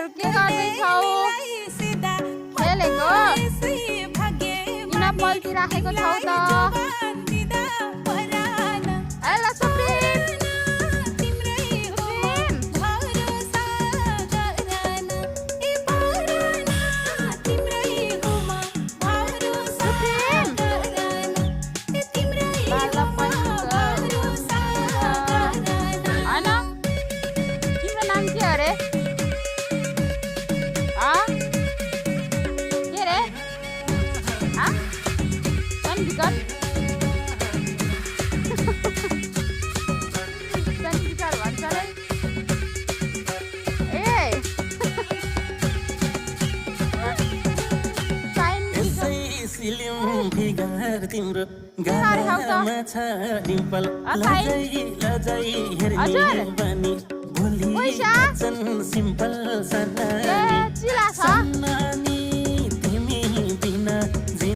तिमीहरू के गर्दैछौ खेलेको किन पल्टी राखेको छौ त ल सुप्रिम तिम्रो गालामा छ डिम्पल लजै लजै हेर्ने बानी भोलि वचन सिम्पल सदा